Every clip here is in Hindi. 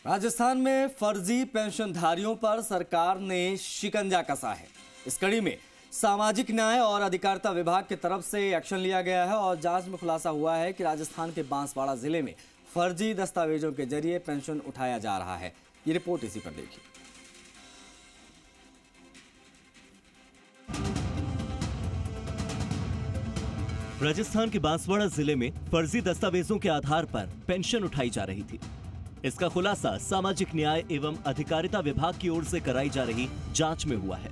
राजस्थान में फर्जी पेंशनधारियों पर सरकार ने शिकंजा कसा है। इस कड़ी में सामाजिक न्याय और अधिकारिता विभाग की तरफ से एक्शन लिया गया है और जांच में खुलासा हुआ है कि राजस्थान के बांसवाड़ा जिले में फर्जी दस्तावेजों के जरिए पेंशन उठाया जा रहा है। ये रिपोर्ट इसी पर देखिए। राजस्थान के बांसवाड़ा जिले में फर्जी दस्तावेजों के आधार पर पेंशन उठाई जा रही थी। इसका खुलासा सामाजिक न्याय एवं अधिकारिता विभाग की ओर से कराई जा रही जांच में हुआ है।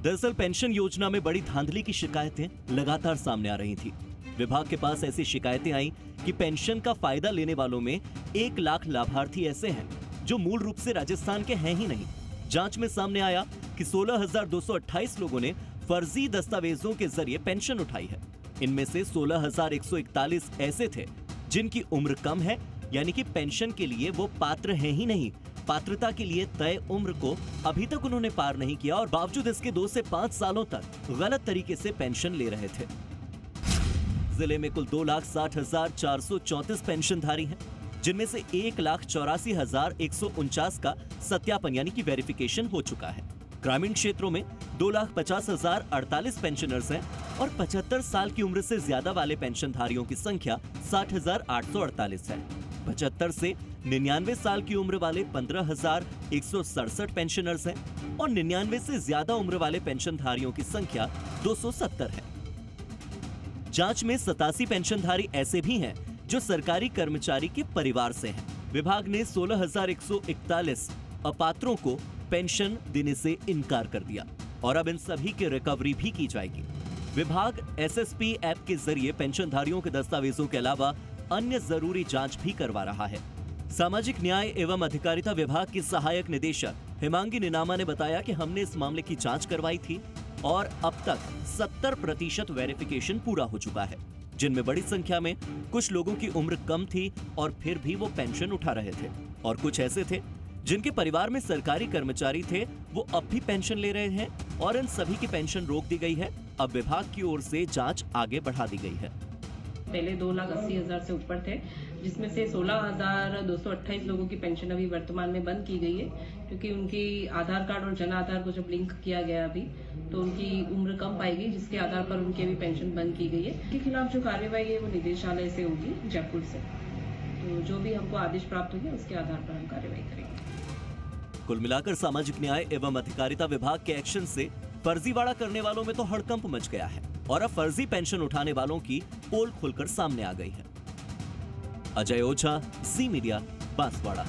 दरअसल पेंशन योजना में बड़ी धांधली की शिकायतें लगातार सामने आ रही थी। विभाग के पास ऐसी शिकायतें आई कि पेंशन का फायदा लेने वालों में 1 लाख लाभार्थी ऐसे हैं जो मूल रूप से राजस्थान के हैं ही नहीं। जांच में सामने आया कि 16,228 लोगों ने फर्जी दस्तावेजों के जरिए पेंशन उठाई है। इनमें से 16,141 ऐसे थे जिनकी उम्र कम है, यानी कि पेंशन के लिए वो पात्र हैं ही नहीं। पात्रता के लिए तय उम्र को अभी तक उन्होंने पार नहीं किया और बावजूद इसके 2 से 5 सालों तक गलत तरीके से पेंशन ले रहे थे। जिले में कुल 2,60,434 पेंशनधारी हैं, जिनमें से 1,84,149 का सत्यापन यानी कि वेरिफिकेशन हो चुका है। ग्रामीण क्षेत्रों में 2,50,048 पेंशनर्स हैं और 75 साल की उम्र से ज्यादा वाले पेंशनधारियों की संख्या 60,848 है। 75 से 99 साल की उम्र वाले 15,167 पेंशनर्स हैं और 99 से ज्यादा उम्र वाले पेंशनधारियों की संख्या 270 है। जांच में 87 पेंशनधारी ऐसे भी हैं जो सरकारी कर्मचारी के परिवार से हैं। विभाग ने 16,141 अपात्रों को पेंशन देने से इनकार कर दिया और अब इन सभी की रिकवरी भी की जाएगी। विभाग SSP ऐप के जरिए पेंशनधारियों के दस्तावेजों के अलावा अन्य जरूरी जांच भी करवा रहा है। सामाजिक न्याय एवं अधिकारिता विभाग की सहायक निदेशक हिमांगी निनामा ने बताया कि हमने इस मामले की जांच करवाई थी और अब तक 70% वेरिफिकेशन पूरा हो चुका है, जिनमें बड़ी संख्या में कुछ लोगों की उम्र कम थी और फिर भी वो पेंशन उठा रहे थे और कुछ ऐसे थे जिनके परिवार में सरकारी कर्मचारी थे, वो अब भी पेंशन ले रहे हैं और इन सभी की पेंशन रोक दी गई है। अब विभाग की ओर से जांच आगे बढ़ा दी गई है। पहले 2,80,000 से ऊपर थे, जिसमें से 16,228 लोगों की पेंशन अभी वर्तमान में बंद की गई है, क्योंकि उनकी आधार कार्ड और जन आधार को जब लिंक किया गया अभी तो उनकी उम्र कम पाई गई, जिसके आधार पर उनकी अभी पेंशन बंद की गई है। इनके खिलाफ जो कार्रवाई है वो निदेशालय से होगी, जयपुर से। तो जो भी हमको आदेश प्राप्त होंगे उसके आधार पर हम कार्रवाई करेंगे। कुल मिलाकर सामाजिक न्याय एवं अधिकारिता विभाग के एक्शन से फर्जीवाड़ा करने वालों में तो हड़कंप मच गया है और अब फर्जी पेंशन उठाने वालों की पोल खुलकर सामने आ गई है। अजय ओझा, ज़ी मीडिया, बांसवाड़ा।